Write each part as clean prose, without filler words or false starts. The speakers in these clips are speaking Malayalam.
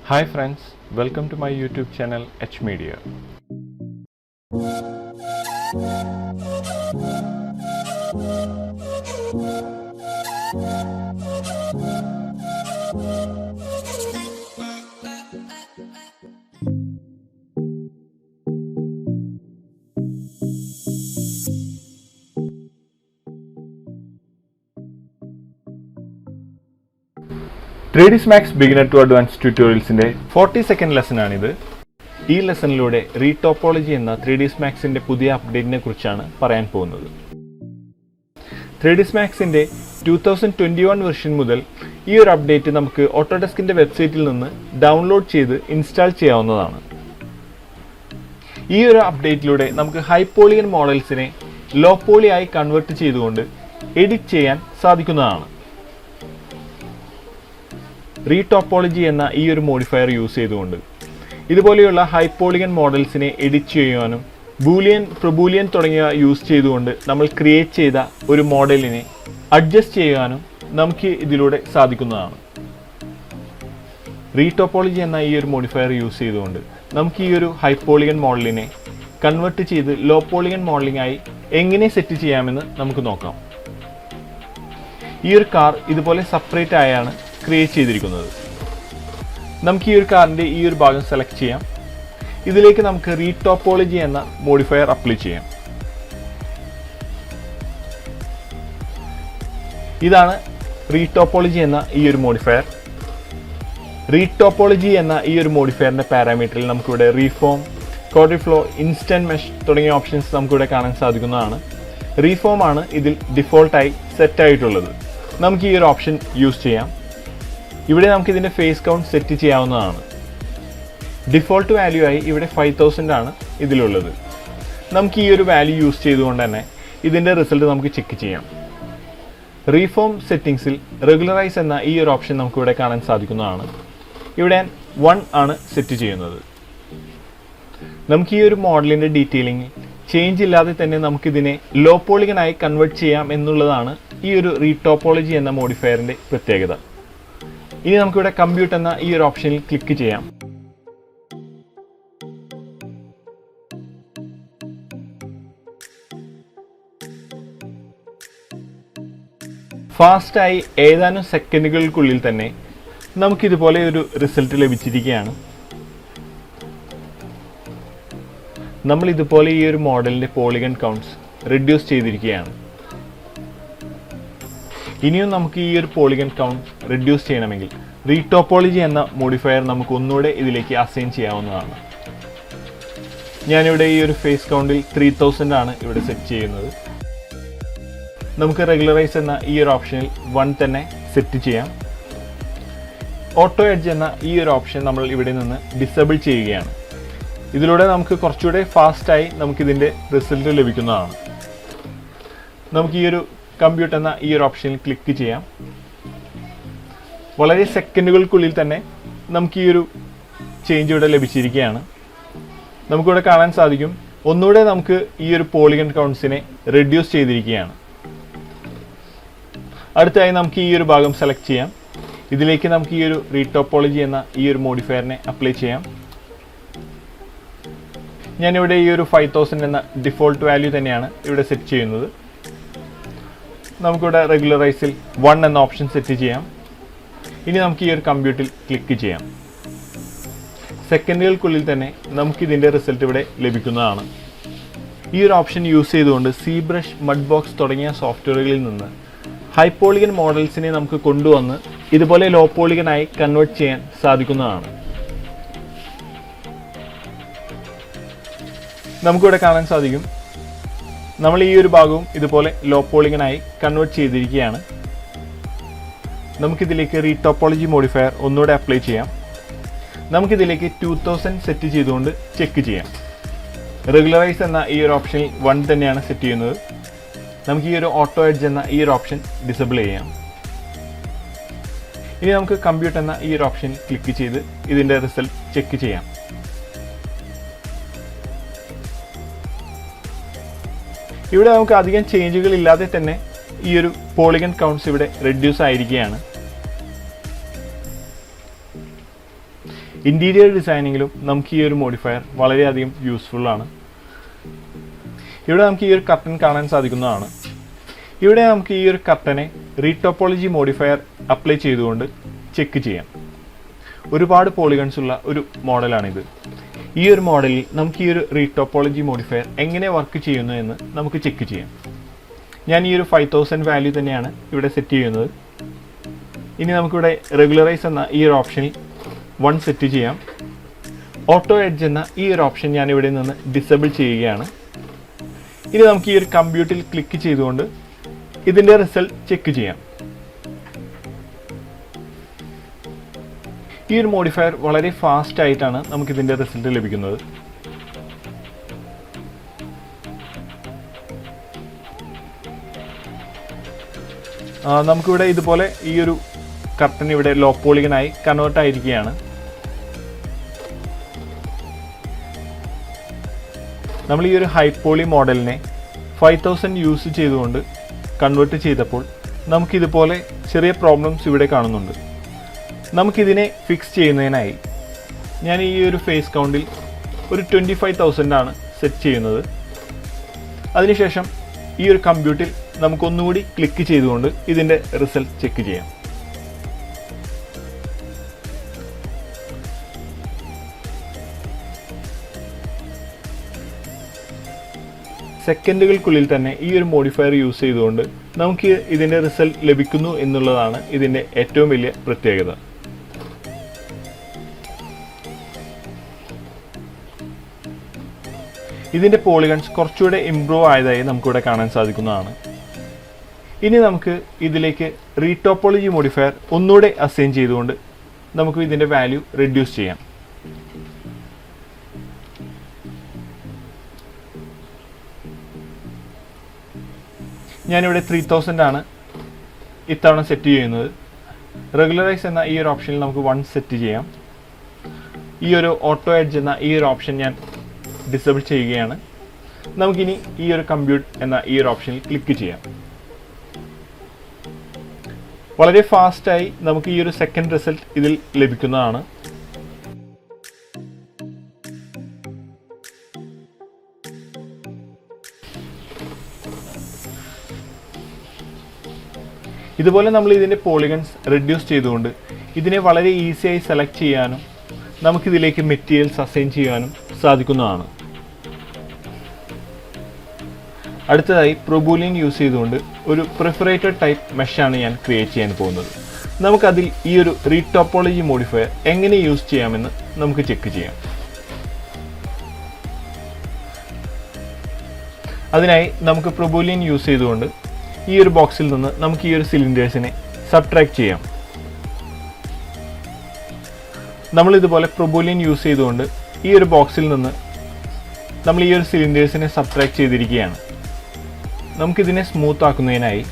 Hi friends, welcome to my YouTube channel H Media. Traders Max Beginner to Advanced Tutorialsന്റെ 42nd lesson ആണിത്. ഈ ലെസണിലൂടെ റീടോപ്പോളജി എന്ന 3ds Maxന്റെ പുതിയ അപ്ഡേറ്റിനെ കുറിച്ചാണ് പറയാൻ പോകുന്നത്. 3ds Maxന്റെ 2021 വെർഷൻ മുതൽ ഈ ഒരു അപ്ഡേറ്റ് നമുക്ക് ഓട്ടോഡെസ്കിന്റെ വെബ്സൈറ്റിൽ നിന്ന് ഡൗൺലോഡ് ചെയ്ത് ഇൻസ്റ്റാൾ ചെയ്യാവുന്നതാണ്. ഈ ഒരു അപ്ഡേറ്റിലൂടെ നമുക്ക് ഹൈ പോളിഗൺ മോഡൽസിനെ ലോ പോളി ആയി കൺവേർട്ട് ചെയ്തുകൊണ്ട് എഡിറ്റ് ചെയ്യാൻ സാധിക്കുന്നതാണ്. റീടോപ്പോളജി എന്ന ഈ ഒരു മോഡിഫയർ യൂസ് ചെയ്തുകൊണ്ട് ഇതുപോലെയുള്ള ഹൈ പോളിഗൺ മോഡൽസിനെ എഡിറ്റ് ചെയ്യുവാനും ബൂലിയൻ, പ്രബൂലിയൻ തുടങ്ങിയവ യൂസ് ചെയ്തുകൊണ്ട് നമ്മൾ ക്രിയേറ്റ് ചെയ്ത ഒരു മോഡലിനെ അഡ്ജസ്റ്റ് ചെയ്യുവാനും നമുക്ക് ഇതിലൂടെ സാധിക്കുന്നതാണ്. റീടോപ്പോളജി എന്ന ഈ ഒരു മോഡിഫയർ യൂസ് ചെയ്തുകൊണ്ട് നമുക്ക് ഈ ഒരു ഹൈ പോളിഗൺ മോഡലിനെ കൺവേർട്ട് ചെയ്ത് ലോ പോളിഗൺ മോഡലിംഗ് ആയി എങ്ങനെ സെറ്റ് ചെയ്യാമെന്ന് നമുക്ക് നോക്കാം. ഈ ഒരു കാർ ഇതുപോലെ സെപ്പറേറ്റ് ആയാണ് ക്രിയേറ്റ് ചെയ്തിരിക്കുന്നത്. നമുക്ക് ഈ ഒരു കാറിൻ്റെ ഈ ഒരു ഭാഗം സെലക്ട് ചെയ്യാം. ഇതിലേക്ക് നമുക്ക് റീടോപ്പോളജി എന്ന മോഡിഫയർ അപ്ലൈ ചെയ്യാം. ഇതാണ് റീടോപ്പോളജി എന്ന ഈ ഒരു മോഡിഫയർ. റീടോപ്പോളജി എന്ന ഈ ഒരു മോഡിഫയറിൻ്റെ പാരാമീറ്ററിൽ നമുക്കിവിടെ റീഫോം, കോഡിഫ്ലോ, ഇൻസ്റ്റന്റ് മെഷ് തുടങ്ങിയ ഓപ്ഷൻസ് നമുക്കിവിടെ കാണാൻ സാധിക്കുന്നതാണ്. റീഫോം ആണ് ഇതിൽ ഡിഫോൾട്ടായി സെറ്റ് ആയിട്ടുള്ളത്. നമുക്ക് ഈ ഒരു ഓപ്ഷൻ യൂസ് ചെയ്യാം. ഇവിടെ നമുക്ക് ഇതിൻ്റെ ഫേസ് കൗണ്ട് സെറ്റ് ചെയ്യാവുന്നതാണ്. ഡിഫോൾട്ട് വാല്യൂ ആയി ഇവിടെ 5000 ആണ് ഇതിലുള്ളത്. നമുക്ക് ഈ ഒരു വാല്യൂ യൂസ് ചെയ്തുകൊണ്ട് തന്നെ ഇതിൻ്റെ റിസൾട്ട് നമുക്ക് ചെക്ക് ചെയ്യാം. റീഫോം സെറ്റിംഗ്സിൽ റെഗുലറൈസ് എന്ന ഈ ഒരു ഓപ്ഷൻ നമുക്കിവിടെ കാണാൻ സാധിക്കുന്നതാണ്. ഇവിടെ 1 ആണ് സെറ്റ് ചെയ്യുന്നത്. നമുക്ക് ഈ ഒരു മോഡലിൻ്റെ ഡീറ്റെയിലിംഗ് ചേഞ്ച് ഇല്ലാതെ തന്നെ നമുക്കിതിനെ ലോ പോളിഗനായി കൺവേർട്ട് ചെയ്യാം എന്നുള്ളതാണ് ഈ ഒരു റീടോപ്പോളജി എന്ന മോഡിഫയറിൻ്റെ പ്രത്യേകത. ഇനി നമുക്കിവിടെ കമ്പ്യൂട്ട് എന്ന ഈ ഒരു ഓപ്ഷനിൽ ക്ലിക്ക് ചെയ്യാം. ഫാസ്റ്റായി ഏതാനും സെക്കൻഡുകൾക്കുള്ളിൽ തന്നെ നമുക്കിതുപോലെ ഒരു റിസൾട്ട് ലഭിച്ചിരിക്കുകയാണ്. നമ്മൾ ഇതുപോലെ ഈ ഒരു മോഡലിൻ്റെ പോളിഗൺ കൗണ്ട്സ് റെഡ്യൂസ് ചെയ്തിരിക്കുകയാണ്. ഇനിയും നമുക്ക് ഈ ഒരു പോളിഗൺ കൗണ്ട് റെഡ്യൂസ് ചെയ്യണമെങ്കിൽ റീടോപ്പോളജി എന്ന മോഡിഫയർ നമുക്ക് ഒന്നുകൂടെ ഇതിലേക്ക് അസൈൻ ചെയ്യാവുന്നതാണ്. ഞാനിവിടെ ഈ ഒരു ഫേസ് കൗണ്ടിൽ 3000 ആണ് ഇവിടെ സെറ്റ് ചെയ്യുന്നത്. നമുക്ക് റെഗുലറൈസ് എന്ന ഈ ഒരു ഓപ്ഷനിൽ 1 തന്നെ സെറ്റ് ചെയ്യാം. ഓട്ടോ എഡ്ജ് എന്ന ഈ ഒരു ഓപ്ഷൻ നമ്മൾ ഇവിടെ നിന്ന് ഡിസേബിൾ ചെയ്യുകയാണ്. ഇതിലൂടെ നമുക്ക് കുറച്ചുകൂടെ ഫാസ്റ്റായി നമുക്കിതിൻ്റെ റിസൾട്ട് ലഭിക്കുന്നതാണ്. നമുക്ക് ഈ ഒരു കമ്പ്യൂട്ട് എന്ന ഈ ഒരു ഓപ്ഷനിൽ ക്ലിക്ക് ചെയ്യാം. വളരെ സെക്കൻഡുകൾക്കുള്ളിൽ തന്നെ നമുക്ക് ഈ ഒരു ചേഞ്ച് ഇവിടെ ലഭിച്ചിരിക്കുകയാണ്. നമുക്കിവിടെ കാണാൻ സാധിക്കും ഒന്നുകൂടെ നമുക്ക് ഈ ഒരു പോളിഗൺ കൗണ്ട്സിനെ റെഡ്യൂസ് ചെയ്തിരിക്കുകയാണ്. അടുത്തായി നമുക്ക് ഈ ഒരു ഭാഗം സെലക്ട് ചെയ്യാം. ഇതിലേക്ക് നമുക്ക് ഈ ഒരു റീടോപ്പോളജി എന്ന ഈ ഒരു മോഡിഫയറിനെ അപ്ലൈ ചെയ്യാം. ഞാനിവിടെ ഈ ഒരു 5000 എന്ന ഡിഫോൾട്ട് വാല്യൂ തന്നെയാണ് ഇവിടെ സെറ്റ് ചെയ്യുന്നത്. നമുക്കിവിടെ റെഗുലറൈസിൽ 1 എന്ന ഓപ്ഷൻ സെറ്റ് ചെയ്യാം. ഇനി നമുക്ക് ഈ ഒരു കമ്പ്യൂട്ടിൽ ക്ലിക്ക് ചെയ്യാം. സെക്കൻഡുകൾക്കുള്ളിൽ തന്നെ നമുക്കിതിൻ്റെ റിസൾട്ട് ഇവിടെ ലഭിക്കുന്നതാണ്. ഈ ഒരു ഓപ്ഷൻ യൂസ് ചെയ്തുകൊണ്ട് സീബ്രഷ്, മഡ് ബോക്സ് തുടങ്ങിയ സോഫ്റ്റ്വെയറുകളിൽ നിന്ന് ഹൈ പോളിഗൺ മോഡൽസിനെ നമുക്ക് കൊണ്ടുവന്ന് ഇതുപോലെ ലോ പോളിഗനായി കൺവേർട്ട് ചെയ്യാൻ സാധിക്കുന്നതാണ്. നമുക്കിവിടെ കാണാൻ സാധിക്കും നമ്മൾ ഈ ഒരു ഭാഗവും ഇതുപോലെ ലോ പോളിഗനായി കൺവേർട്ട് ചെയ്തിരിക്കുകയാണ്. നമുക്കിതിലേക്ക് റീടോപ്പോളജി മോഡിഫയർ ഒന്നുകൂടെ അപ്ലൈ ചെയ്യാം. നമുക്കിതിലേക്ക് 2000 സെറ്റ് ചെയ്തുകൊണ്ട് ചെക്ക് ചെയ്യാം. റെഗുലറൈസ് എന്ന ഈ ഒരു ഓപ്ഷനിൽ 1 തന്നെയാണ് സെറ്റ് ചെയ്യുന്നത്. നമുക്ക് ഈ ഒരു ഓട്ടോ എഡ്ജ് എന്ന ഈ ഒരു ഓപ്ഷൻ ഡിസേബിൾ ചെയ്യാം. ഇനി നമുക്ക് കമ്പ്യൂട്ട് എന്ന ഈ ഒരു ഓപ്ഷനിൽ ക്ലിക്ക് ചെയ്ത് ഇതിൻ്റെ റിസൾട്ട് ചെക്ക് ചെയ്യാം. ഇവിടെ നമുക്ക് അധികം ചേഞ്ചുകൾ ഇല്ലാതെ തന്നെ ഈ ഒരു പോളിഗൺ കൗണ്ട്സ് ഇവിടെ റെഡ്യൂസ് ആയിരിക്കുകയാണ്. ഇൻറ്റീരിയർ ഡിസൈനിങ്ങിലും നമുക്ക് ഈ ഒരു മോഡിഫയർ വളരെയധികം യൂസ്ഫുൾ ആണ്. ഇവിടെ നമുക്ക് ഈ ഒരു കർട്ടൻ കാണാൻ സാധിക്കുന്നതാണ്. ഇവിടെ നമുക്ക് ഈ ഒരു കർട്ടനെ റീടോപ്പോളജി മോഡിഫയർ അപ്ലൈ ചെയ്തുകൊണ്ട് ചെക്ക് ചെയ്യാം. ഒരുപാട് പോളിഗൺസ് ഉള്ള ഒരു മോഡലാണിത്. ഈ ഒരു മോഡലിൽ നമുക്ക് ഈ ഒരു റീടോപ്പോളജി മോഡിഫയർ എങ്ങനെ വർക്ക് ചെയ്യുന്നു എന്ന് നമുക്ക് ചെക്ക് ചെയ്യാം. ഞാൻ ഈ ഒരു 5000 വാല്യൂ തന്നെയാണ് ഇവിടെ സെറ്റ് ചെയ്യുന്നത്. ഇനി നമുക്കിവിടെ റെഗുലറൈസ് എന്ന ഈ ഒരു ഓപ്ഷനിൽ 1 സെറ്റ് ചെയ്യാം. ഓട്ടോ എഡ്ജ് എന്ന ഈ ഒരു ഓപ്ഷൻ ഞാൻ ഇവിടെ നിന്ന് ഡിസേബിൾ ചെയ്യുകയാണ്. ഇനി നമുക്ക് ഈ ഒരു കമ്പ്യൂട്ടിൽ ക്ലിക്ക് ചെയ്തുകൊണ്ട് ഇതിൻ്റെ റിസൾട്ട് ചെക്ക് ചെയ്യാം. ഈ ഒരു മോഡിഫയർ വളരെ ഫാസ്റ്റ് ആയിട്ടാണ് നമുക്കിതിൻ്റെ റിസൾട്ട് ലഭിക്കുന്നത്. നമുക്കിവിടെ ഇതുപോലെ ഈ ഒരു കർട്ടൻ ഇവിടെ ലോ പോളിഗനായി കൺവേർട്ട് ആയിരിക്കുകയാണ്. നമ്മൾ ഈ ഒരു ഹൈ പോളി മോഡലിനെ 5000 യൂസ് ചെയ്തുകൊണ്ട് കൺവേർട്ട് ചെയ്തപ്പോൾ നമുക്കിതുപോലെ ചെറിയ പ്രോബ്ലംസ് ഇവിടെ കാണുന്നുണ്ട്. നമുക്കിതിനെ ഫിക്സ് ചെയ്യുന്നതിനായി ഞാൻ ഈ ഒരു ഫേസ് കൗണ്ടിൽ ഒരു 25,000 ആണ് സെറ്റ് ചെയ്യുന്നത്. അതിനുശേഷം ഈ ഒരു കമ്പ്യൂട്ടിൽ നമുക്കൊന്നുകൂടി ക്ലിക്ക് ചെയ്തുകൊണ്ട് ഇതിൻ്റെ റിസൾട്ട് ചെക്ക് ചെയ്യാം. സെക്കൻഡുകൾക്കുള്ളിൽ തന്നെ ഈ ഒരു മോഡിഫയർ യൂസ് ചെയ്തുകൊണ്ട് നമുക്ക് ഇതിൻ്റെ റിസൾട്ട് ലഭിക്കുന്നു എന്നുള്ളതാണ് ഇതിൻ്റെ ഏറ്റവും വലിയ പ്രത്യേകത. ഇതിൻ്റെ പോളിഗൺസ് കുറച്ചുകൂടെ ഇംപ്രൂവ് ആയതായി നമുക്കിവിടെ കാണാൻ സാധിക്കുന്നതാണ്. ഇനി നമുക്ക് ഇതിലേക്ക് റീടോപ്പോളജി മോഡിഫയർ ഒന്നുകൂടെ അസൈൻ ചെയ്തുകൊണ്ട് നമുക്ക് ഇതിൻ്റെ വാല്യൂ റെഡ്യൂസ് ചെയ്യാം. ഞാനിവിടെ 3000 ആണ് ഇത്തവണ സെറ്റ് ചെയ്യുന്നത്. റെഗുലറൈസ് എന്ന ഈ ഒരു ഓപ്ഷനിൽ നമുക്ക് 1 സെറ്റ് ചെയ്യാം. ഈ ഒരു ഓട്ടോ എഡ്ജ് എന്ന ഈ ഒരു ഓപ്ഷൻ ഞാൻ ഡിസേബിൾ ചെയ്യുകയാണ്. നമുക്കിനി ഈ ഒരു കമ്പ്യൂട്ട് എന്ന ഈ ഒരു ഓപ്ഷനിൽ ക്ലിക്ക് ചെയ്യാം. വളരെ ഫാസ്റ്റായി നമുക്ക് ഈ ഒരു സെക്കൻഡ് റിസൾട്ട് ഇതിൽ ലഭിക്കുന്നതാണ്. ഇതുപോലെ നമ്മൾ ഇതിൻ്റെ പോളിഗൺസ് റെഡ്യൂസ് ചെയ്തുകൊണ്ട് ഇതിനെ വളരെ ഈസിയായി സെലക്ട് ചെയ്യാനും നമുക്കിതിലേക്ക് മെറ്റീരിയൽസ് അസൈൻ ചെയ്യാനും സാധിക്കുന്നതാണ്. അടുത്തതായി പ്രൊബൂലിയൻ യൂസ് ചെയ്തുകൊണ്ട് ഒരു പ്രിഫറേറ്റഡ് ടൈപ്പ് മെഷാണ് ഞാൻ ക്രിയേറ്റ് ചെയ്യാൻ പോകുന്നത്. നമുക്കതിൽ ഈ ഒരു റീടോപ്പോളജി മോഡിഫയർ എങ്ങനെ യൂസ് ചെയ്യാമെന്ന് നമുക്ക് ചെക്ക് ചെയ്യാം. അതിനായി നമുക്ക് പ്രൊബൂലിയൻ യൂസ് ചെയ്തുകൊണ്ട് ഈ ഒരു ബോക്സിൽ നിന്ന് നമുക്ക് ഈ ഒരു സിലിണ്ടേഴ്സിനെ സബ്ട്രാക്ട് ചെയ്യാം. നമ്മളിതുപോലെ പ്രൊബൂലിയൻ യൂസ് ചെയ്തുകൊണ്ട് ഈ ഒരു ബോക്സിൽ നിന്ന് നമ്മൾ ഈ ഒരു സിലിണ്ടേഴ്സിനെ സബ്ട്രാക്ട് ചെയ്തിരിക്കുകയാണ്. നമുക്കിതിനെ സ്മൂത്ത് ആക്കുന്നതിനായി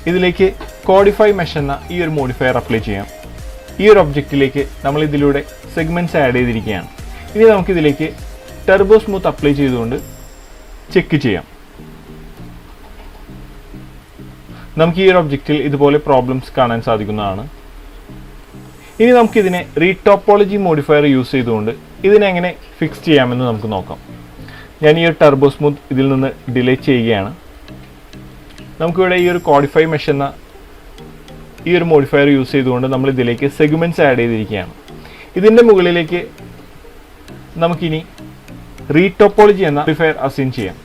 ഇതിലേക്ക് കോഡിഫൈ മെഷ് എന്ന ഈ ഒരു മോഡിഫയർ അപ്ലൈ ചെയ്യാം. ഈ ഒരു ഒബ്ജക്റ്റിലേക്ക് നമ്മൾ ഇതിലൂടെ സെഗ്മെൻറ്റ്സ് ആഡ് ചെയ്തിരിക്കുകയാണ്. ഇനി നമുക്കിതിലേക്ക് ടർബോ സ്മൂത്ത് അപ്ലൈ ചെയ്തുകൊണ്ട് ചെക്ക് ചെയ്യാം. നമുക്ക് ഈ ഒരു ഒബ്ജക്റ്റിൽ ഇതുപോലെ പ്രോബ്ലംസ് കാണാൻ സാധിക്കുന്നതാണ്. ഇനി നമുക്കിതിനെ റീടോപ്പോളജി മോഡിഫയർ യൂസ് ചെയ്തുകൊണ്ട് ഇതിനെങ്ങനെ ഫിക്സ് ചെയ്യാമെന്ന് നമുക്ക് നോക്കാം. ഞാൻ ഈ ഒരു ടർബോ സ്മൂത്ത് ഇതിൽ നിന്ന് ഡിലീറ്റ് ചെയ്യുകയാണ്. നമുക്കിവിടെ ഈ ഒരു കോഡിഫൈ മെഷ് എന്ന ഈ ഒരു മോഡിഫയർ യൂസ് ചെയ്തുകൊണ്ട് നമ്മൾ ഇതിലേക്ക് സെഗ്മെൻറ്റ്സ് ആഡ് ചെയ്തിരിക്കുകയാണ്. ഇതിൻ്റെ മുകളിലേക്ക് നമുക്കിനി റീടോപ്പോളജി എന്ന മോഡിഫയർ അസൈൻ ചെയ്യാം.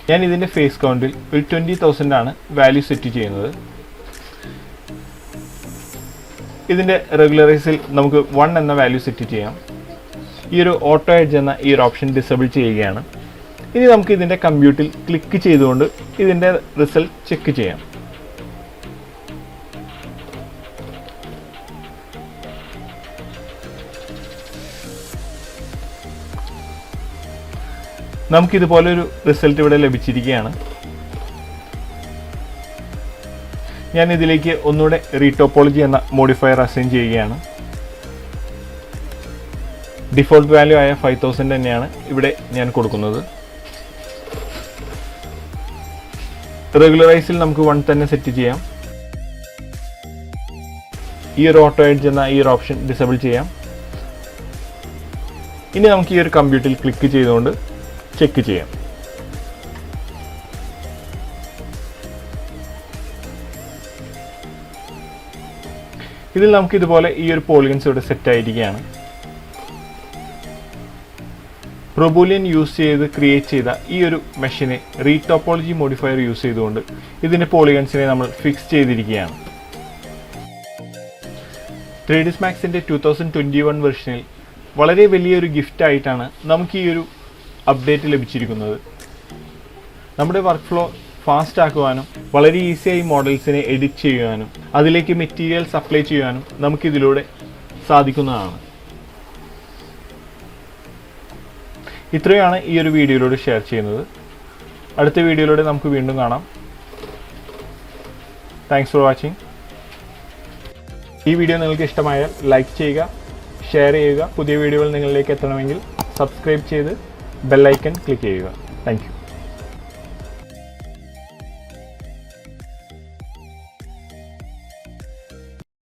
ഞാൻ ഇതിൻ്റെ ഫേസ് കൗണ്ടിൽ ഒരു 20,000 ആണ് വാല്യൂ സെറ്റ് ചെയ്യുന്നത്. ഇതിൻ്റെ റെഗുലറൈസിൽ നമുക്ക് 1 എന്ന വാല്യൂ സെറ്റ് ചെയ്യാം. ഈ ഒരു ഓട്ടോ എഡ്ജ് എന്ന ഈ ഒരു ഓപ്ഷൻ ഡിസേബിൾ ചെയ്യുകയാണ്. ഇനി നമുക്ക് ഇതിൻ്റെ കമ്പ്യൂട്ടിൽ ക്ലിക്ക് ചെയ്തുകൊണ്ട് ഇതിൻ്റെ റിസൾട്ട് ചെക്ക് ചെയ്യാം. നമുക്കിതുപോലൊരു റിസൾട്ട് ഇവിടെ ലഭിച്ചിരിക്കുകയാണ്. ഞാൻ ഇതിലേക്ക് ഒന്നുകൂടെ റീടോപ്പോളജി എന്ന മോഡിഫയർ അസൈൻ ചെയ്യുകയാണ്. ഡിഫോൾട്ട് വാല്യൂ ആയ 5000 തന്നെയാണ് ഇവിടെ ഞാൻ കൊടുക്കുന്നത്. റെഗുലറൈസിൽ നമുക്ക് 1 തന്നെ സെറ്റ് ചെയ്യാം. ഈ ഒരു ഓട്ടോ എഡ്ജ് എന്ന ഈ ഒരു ഓപ്ഷൻ ഡിസേബിൾ ചെയ്യാം. ഇനി നമുക്ക് ഈ ഒരു കമ്പ്യൂട്ടറിൽ ക്ലിക്ക് ചെയ്തുകൊണ്ട് ചെക്ക് ചെയ്യാം. ഇതിൽ നമുക്ക് ഇതുപോലെ ഈ ഒരു പോളിഗൺസ് ഇവിടെ സെറ്റ് ആയിരിക്കുകയാണ്. പ്രൊബൂലിയൻ യൂസ് ചെയ്ത് ക്രിയേറ്റ് ചെയ്ത ഈ ഒരു മെഷിനെ റീടോപ്പോളജി മോഡിഫയർ യൂസ് ചെയ്തുകൊണ്ട് ഇതിൻ്റെ പോളിഗൺസിനെ നമ്മൾ ഫിക്സ് ചെയ്തിരിക്കുകയാണ്. 3ds Maxന്റെ 2021 വെർഷനിൽ വളരെ വലിയൊരു ഗിഫ്റ്റ് ആയിട്ടാണ് നമുക്ക് ഈ ഒരു അപ്ഡേറ്റ് ലഭിച്ചിരിക്കുന്നത്. നമ്മുടെ വർക്ക് ഫ്ലോ ഫാസ്റ്റ് ആക്കുവാനും വളരെ ഈസിയായി മോഡൽസിനെ എഡിറ്റ് ചെയ്യുവാനും അതിലേക്ക് മെറ്റീരിയൽസ് അപ്ലൈ ചെയ്യാനും നമുക്കിതിലൂടെ സാധിക്കുന്നതാണ്. ഇത്രയാണ് ഈ ഒരു വീഡിയോയിലൂടെ ഷെയർ ചെയ്യുന്നത്. അടുത്ത വീഡിയോയിലൂടെ നമുക്ക് വീണ്ടും കാണാം. Thanks for watching. ഈ വീഡിയോ നിങ്ങൾക്ക് ഇഷ്ടമായാൽ ലൈക്ക് ചെയ്യുക, ഷെയർ ചെയ്യുക. പുതിയ വീഡിയോകൾ നിങ്ങളിലേക്ക് എത്തണമെങ്കിൽ സബ്സ്ക്രൈബ് ചെയ്ത് ബെൽ ഐക്കൺ ക്ലിക്ക് ചെയ്യുക. Thank you.